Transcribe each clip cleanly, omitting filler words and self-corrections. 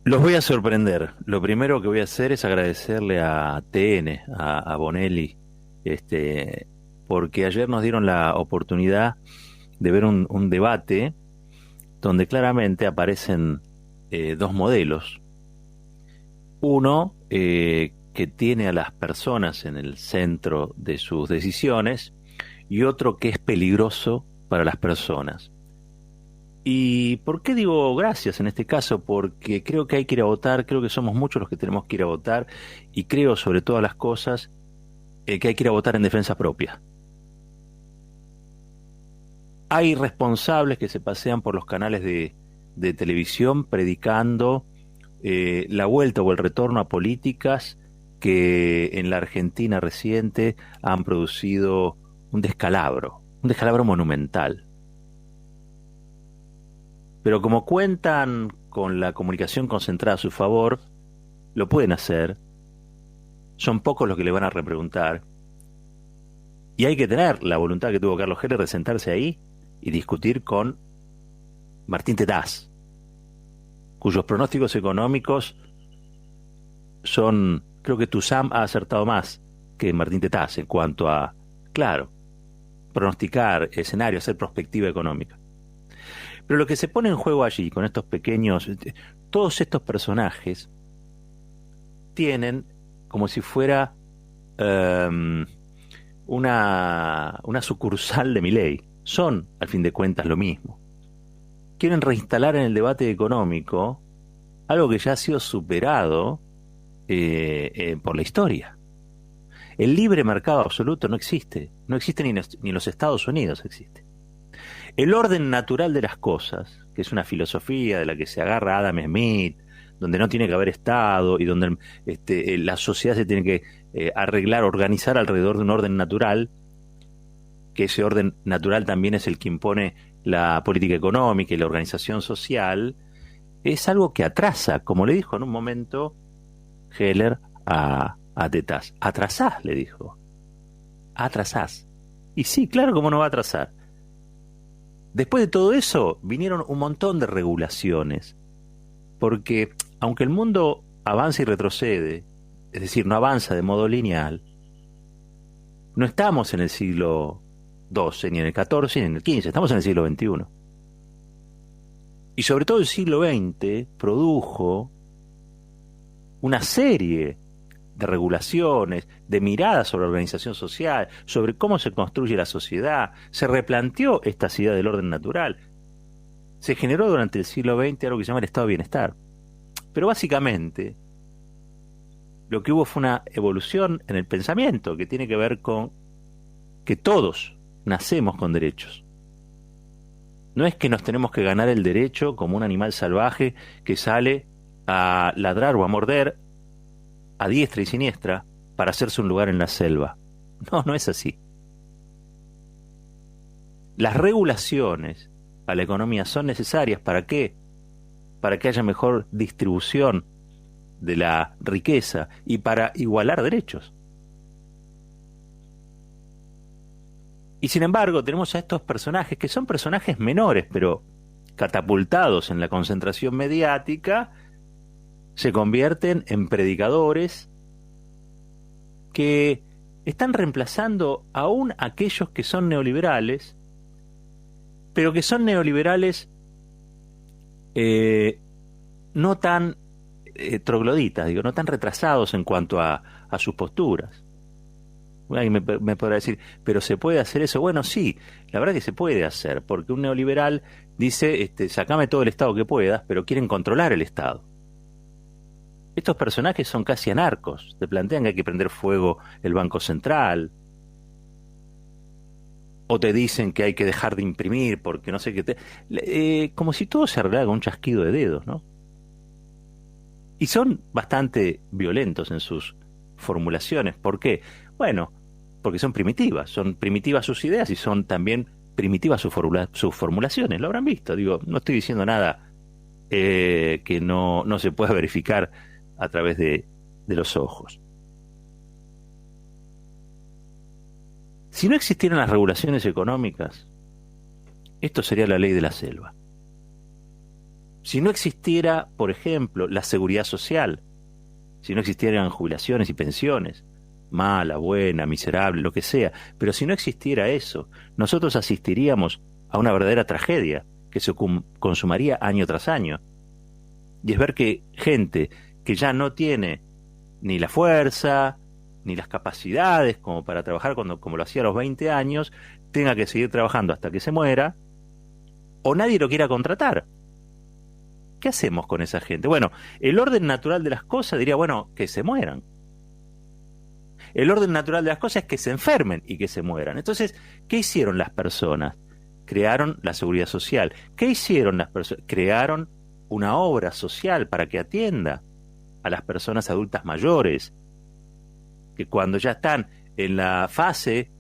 Los voy a sorprender. Lo primero que voy a hacer es agradecerle a TN, a Bonelli, este, porque ayer nos dieron la oportunidad de ver un debate donde claramente aparecen dos modelos. Uno que tiene a las personas en el centro de sus decisiones y otro que es peligroso para las personas. ¿Y por qué digo gracias en este caso? Porque creo que hay que ir a votar, creo que somos muchos los que tenemos que ir a votar y creo sobre todas las cosas que hay que ir a votar en defensa propia. Hay responsables que se pasean por los canales de televisión predicando la vuelta o el retorno a políticas que en la Argentina reciente han producido un descalabro monumental. Pero como cuentan con la comunicación concentrada a su favor, lo pueden hacer, son pocos los que le van a repreguntar, y hay que tener la voluntad que tuvo Carlos Heller de sentarse ahí y discutir con Martín Tetaz, cuyos pronósticos económicos son, creo que Tuzam ha acertado más que Martín Tetaz en cuanto a, claro, pronosticar escenarios, hacer prospectiva económica. Pero lo que se pone en juego allí, con estos pequeños, todos estos personajes tienen como si fuera um, una sucursal de Milei. Son, al fin de cuentas, lo mismo. Quieren reinstalar en el debate económico algo que ya ha sido superado por la historia. El libre mercado absoluto no existe. No existe ni en los Estados Unidos existe. El orden natural de las cosas, que es una filosofía de la que se agarra Adam Smith, donde no tiene que haber Estado y donde la sociedad se tiene que arreglar, organizar alrededor de un orden natural, que ese orden natural también es el que impone la política económica y la organización social, es algo que atrasa, como le dijo en un momento Heller a Tetaz. Atrasás, le dijo. Atrasás. Y sí, claro, cómo no va a atrasar. Después de todo eso, vinieron un montón de regulaciones, porque aunque el mundo avanza y retrocede, es decir, no avanza de modo lineal, no estamos en el siglo XII, ni en el XIV, ni en el XV, estamos en el siglo XXI. Y sobre todo el siglo XX produjo una serie de regulaciones, de miradas sobre la organización social, sobre cómo se construye la sociedad, se replanteó esta idea del orden natural. Se generó durante el siglo XX algo que se llama el estado de bienestar. Pero básicamente lo que hubo fue una evolución en el pensamiento que tiene que ver con que todos nacemos con derechos. No es que nos tenemos que ganar el derecho como un animal salvaje que sale a ladrar o a morder a diestra y siniestra para hacerse un lugar en la selva. No, no es así. Las regulaciones a la economía son necesarias. ¿Para qué? Para que haya mejor distribución de la riqueza y para igualar derechos. Y sin embargo, tenemos a estos personajes que son personajes menores, pero catapultados en la concentración mediática, se convierten en predicadores que están reemplazando aún aquellos que son neoliberales, pero que son neoliberales eh, no tan trogloditas, digo, no tan retrasados en cuanto a sus posturas. Alguien me podrá decir, pero ¿se puede hacer eso? Bueno, sí, la verdad que se puede hacer, porque un neoliberal dice, sacame todo el Estado que puedas, pero quieren controlar el Estado. Estos personajes son casi anarcos, te plantean que hay que prender fuego el Banco Central, o te dicen que hay que dejar de imprimir porque no sé qué como si todo se arreglara con un chasquido de dedos, ¿no? Y son bastante violentos en sus formulaciones. ¿Por qué? Bueno, porque son primitivas sus ideas y son también primitivas sus formulaciones, lo habrán visto. Digo, no estoy diciendo nada que no se pueda verificar a través de los ojos. Si no existieran las regulaciones económicas, esto sería la ley de la selva. Si no existiera, por ejemplo, la seguridad social, si no existieran jubilaciones y pensiones, mala, buena, miserable, lo que sea, pero si no existiera eso, nosotros asistiríamos a una verdadera tragedia que se consumaría año tras año. Y es ver que gente que ya no tiene ni la fuerza, ni las capacidades como para trabajar como lo hacía a los 20 años, tenga que seguir trabajando hasta que se muera, o nadie lo quiera contratar. ¿Qué hacemos con esa gente? Bueno, el orden natural de las cosas diría, bueno, que se mueran. El orden natural de las cosas es que se enfermen y que se mueran. Entonces, ¿qué hicieron las personas? Crearon la seguridad social. ¿Qué hicieron las personas? Crearon una obra social para que atienda a las personas adultas mayores, que cuando ya están en la fase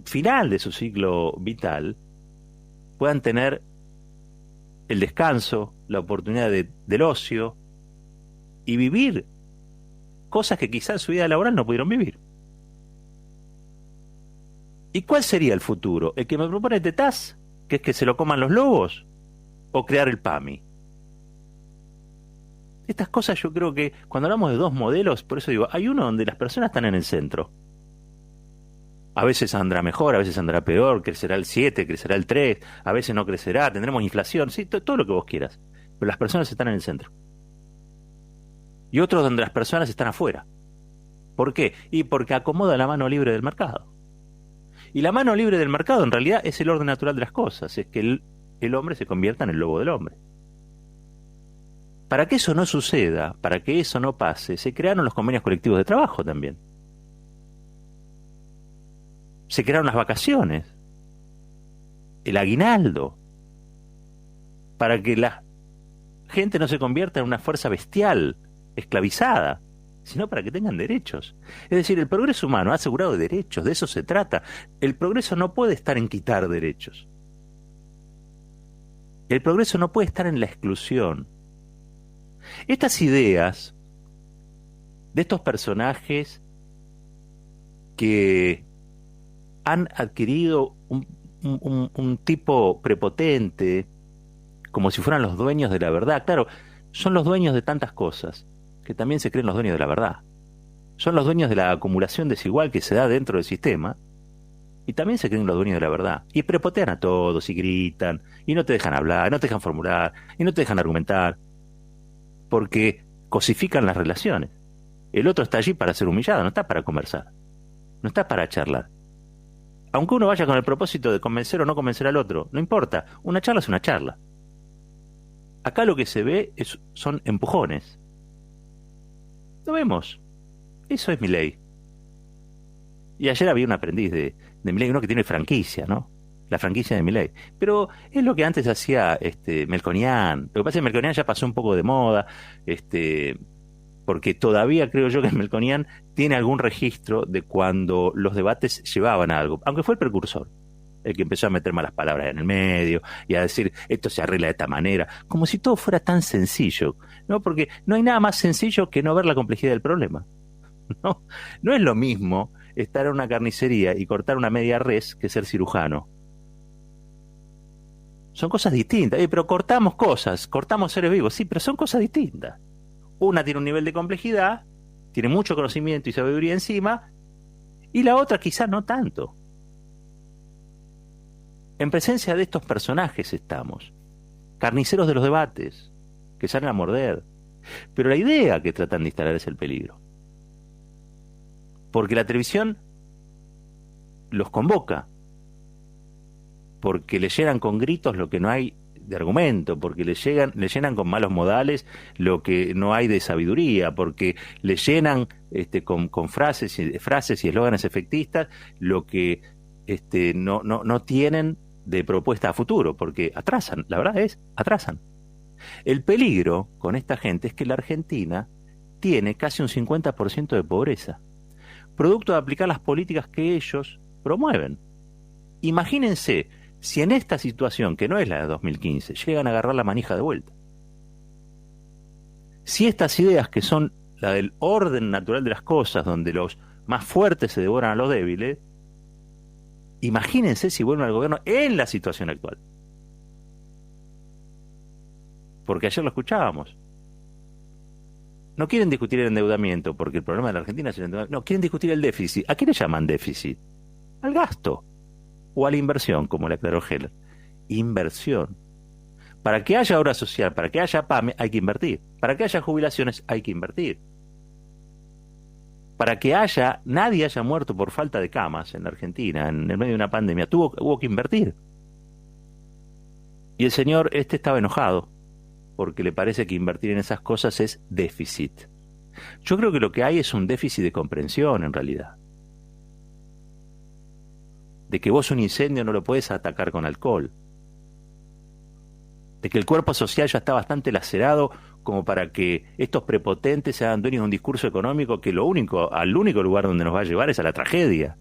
final de su ciclo vital, puedan tener el descanso, la oportunidad del ocio y vivir cosas que quizás en su vida laboral no pudieron vivir. ¿Y cuál sería el futuro? ¿El que me propone Tetaz, que es que se lo coman los lobos? ¿O crear el PAMI? Estas cosas yo creo que cuando hablamos de dos modelos, por eso digo, hay uno donde las personas están en el centro. A veces andará mejor, a veces andará peor, crecerá el 7, crecerá el 3, a veces no crecerá, tendremos inflación, sí, todo lo que vos quieras. Pero las personas están en el centro. Y otro donde las personas están afuera. ¿Por qué? Y porque acomoda la mano libre del mercado. Y la mano libre del mercado en realidad es el orden natural de las cosas, es que el hombre se convierta en el lobo del hombre. Para que eso no suceda, para que eso no pase, se crearon los convenios colectivos de trabajo también. Se crearon las vacaciones, el aguinaldo, para que la gente no se convierta en una fuerza bestial, esclavizada, sino para que tengan derechos. Es decir, el progreso humano ha asegurado derechos, de eso se trata. El progreso no puede estar en quitar derechos. El progreso no puede estar en la exclusión. Estas ideas de estos personajes que han adquirido un tipo prepotente, como si fueran los dueños de la verdad. Claro, son los dueños de tantas cosas, que también se creen los dueños de la verdad. Son los dueños de la acumulación desigual que se da dentro del sistema, y también se creen los dueños de la verdad. Y prepotean a todos, y gritan, y no te dejan hablar, no te dejan formular, y no te dejan argumentar, porque cosifican las relaciones. El otro está allí para ser humillado, no está para conversar, no está para charlar. Aunque uno vaya con el propósito de convencer o no convencer al otro, no importa, una charla es una charla. Acá lo que se ve son empujones. Lo vemos. Eso es Milei. Y ayer había un aprendiz de Milei, uno que tiene franquicia, ¿no? La franquicia de Milei. Pero es lo que antes hacía Melconian. Lo que pasa es que Melconian ya pasó un poco de moda, porque todavía creo yo que Melconian tiene algún registro de cuando los debates llevaban a algo, aunque fue el precursor, el que empezó a meter malas palabras en el medio y a decir esto se arregla de esta manera, como si todo fuera tan sencillo, ¿no? Porque no hay nada más sencillo que no ver la complejidad del problema. No, no es lo mismo estar en una carnicería y cortar una media res que ser cirujano. Son cosas distintas. Pero cortamos cosas, cortamos seres vivos, sí, pero son cosas distintas. Una tiene un nivel de complejidad, tiene mucho conocimiento y sabiduría encima, y la otra quizás no tanto. En presencia de estos personajes estamos, carniceros de los debates, que salen a morder. Pero la idea que tratan de instalar es el peligro. Porque la televisión los convoca, porque le llenan con gritos lo que no hay de argumento, porque le llenan con malos modales lo que no hay de sabiduría, porque le llenan con frases y eslóganes efectistas lo que no tienen de propuesta a futuro, porque atrasan, la verdad es, atrasan. El peligro con esta gente es que la Argentina tiene casi un 50% de pobreza, producto de aplicar las políticas que ellos promueven. Imagínense si en esta situación, que no es la de 2015, llegan a agarrar la manija de vuelta. Si estas ideas que son la del orden natural de las cosas, donde los más fuertes se devoran a los débiles, imagínense si vuelven al gobierno en la situación actual. porque ayer lo escuchábamos. No quieren discutir el endeudamiento, porque el problema de la Argentina es el endeudamiento. No, quieren discutir el déficit. ¿A qué le llaman déficit? Al gasto o a la inversión, como le aclaró Heller. Inversión. Para que haya obra social, para que haya PAME, hay que invertir. Para que haya jubilaciones, hay que invertir. Para que nadie haya muerto por falta de camas en la Argentina, en el medio de una pandemia, hubo que invertir. Y el señor estaba enojado, porque le parece que invertir en esas cosas es déficit. Yo creo que lo que hay es un déficit de comprensión, en realidad. De que vos un incendio no lo podés atacar con alcohol. De que el cuerpo social ya está bastante lacerado como para que estos prepotentes se hagan dueños de un discurso económico que al único lugar donde nos va a llevar es a la tragedia.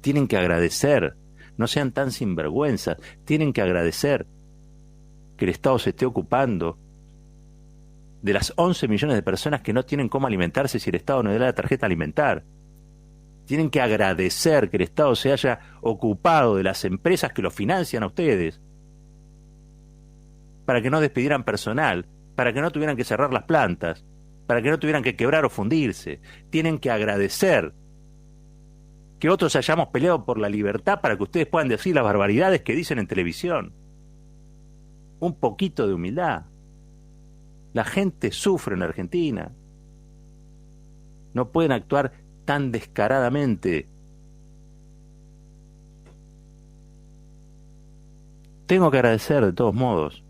Tienen que agradecer, no sean tan sinvergüenzas, tienen que agradecer que el Estado se esté ocupando de las 11 millones de personas que no tienen cómo alimentarse si el Estado no le da la tarjeta alimentar. Tienen que agradecer que el Estado se haya ocupado de las empresas que lo financian a ustedes, para que no despidieran personal, para que no tuvieran que cerrar las plantas, para que no tuvieran que quebrar o fundirse. Tienen que agradecer que otros hayamos peleado por la libertad para que ustedes puedan decir las barbaridades que dicen en televisión. Un poquito de humildad. La gente sufre en Argentina. No pueden actuar tan descaradamente. Tengo que agradecer de todos modos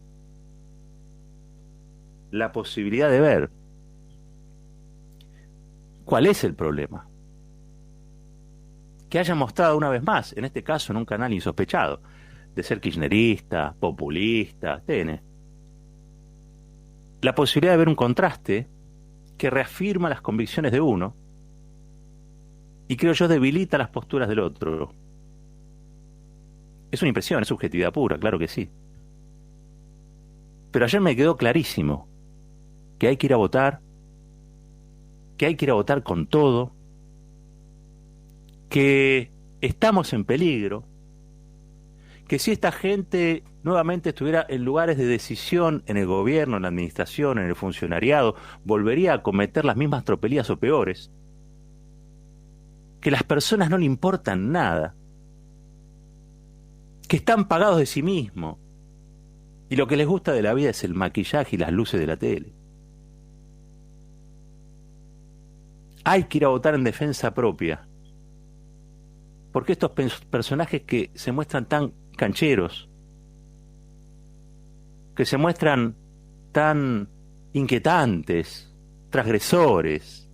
la posibilidad de ver cuál es el problema. Que haya mostrado una vez más, en este caso en un canal insospechado, de ser kirchnerista, populista, la posibilidad de ver un contraste que reafirma las convicciones de uno y creo yo debilita las posturas del otro. Es una impresión, es subjetividad pura, claro que sí. Pero ayer me quedó clarísimo que hay que ir a votar, que hay que ir a votar con todo, que estamos en peligro, que si esta gente nuevamente estuviera en lugares de decisión en el gobierno, en la administración, en el funcionariado, volvería a cometer las mismas tropelías o peores, que las personas no le importan nada, que están pagados de sí mismos, y lo que les gusta de la vida es el maquillaje y las luces de la tele. Hay que ir a votar en defensa propia, porque estos personajes que se muestran tan cancheros, que se muestran tan inquietantes, transgresores,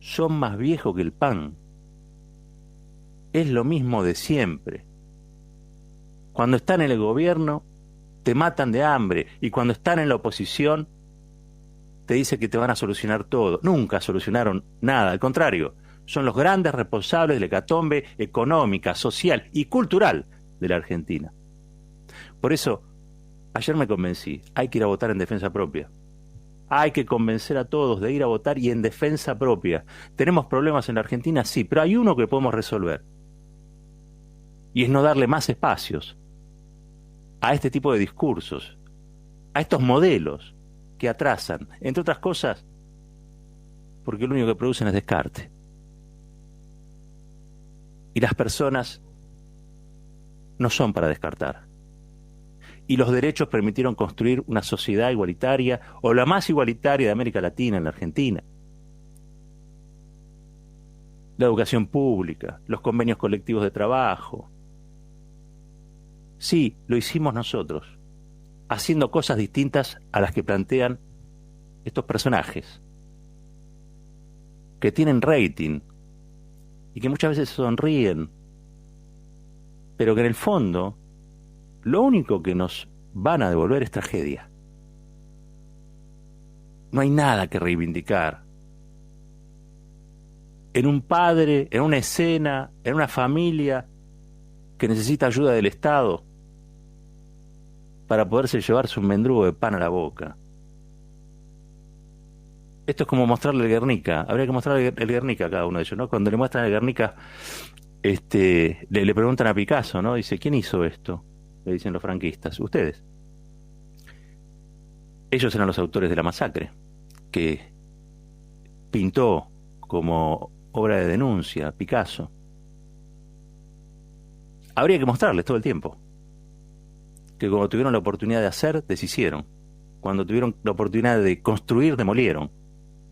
son más viejos que el pan. Es lo mismo de siempre. Cuando están en el gobierno, te matan de hambre, y cuando están en la oposición, te dicen que te van a solucionar todo. Nunca solucionaron nada, al contrario, son los grandes responsables de la hecatombe económica, social y cultural de la Argentina. Por eso, ayer me convencí, hay que ir a votar en defensa propia. Hay que convencer a todos de ir a votar y en defensa propia. ¿Tenemos problemas en la Argentina? Sí, pero hay uno que podemos resolver. Y es no darle más espacios a este tipo de discursos, a estos modelos que atrasan, entre otras cosas, porque lo único que producen es descarte. Y las personas no son para descartar. Y los derechos permitieron construir una sociedad igualitaria, o la más igualitaria de América Latina, en la Argentina. La educación pública, los convenios colectivos de trabajo. Sí, lo hicimos nosotros, haciendo cosas distintas a las que plantean estos personajes, que tienen rating y que muchas veces sonríen, pero que en el fondo lo único que nos van a devolver es tragedia. No hay nada que reivindicar. En un padre, en una escena, en una familia que necesita ayuda del Estado para poderse llevarse un mendrugo de pan a la boca. Esto es como mostrarle el Guernica. Habría que mostrarle el Guernica a cada uno de ellos, ¿no? Cuando le muestran el Guernica, le preguntan a Picasso, ¿no? Dice, ¿quién hizo esto? Le dicen los franquistas. Ustedes. Ellos eran los autores de la masacre, que pintó como obra de denuncia Picasso. Habría que mostrarles todo el tiempo que cuando tuvieron la oportunidad de hacer, deshicieron. Cuando tuvieron la oportunidad de construir, demolieron.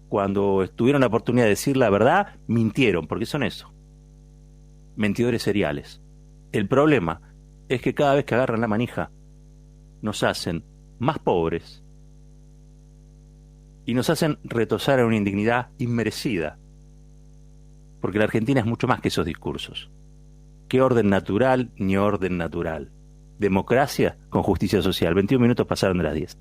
Cuando tuvieron la oportunidad de decir la verdad, mintieron, porque son eso, mentidores seriales. El problema es que cada vez que agarran la manija, nos hacen más pobres y nos hacen retosar en una indignidad inmerecida, porque la Argentina es mucho más que esos discursos. ¿Qué orden natural ni orden natural? Democracia con justicia social. 21 minutos pasaron de las 10.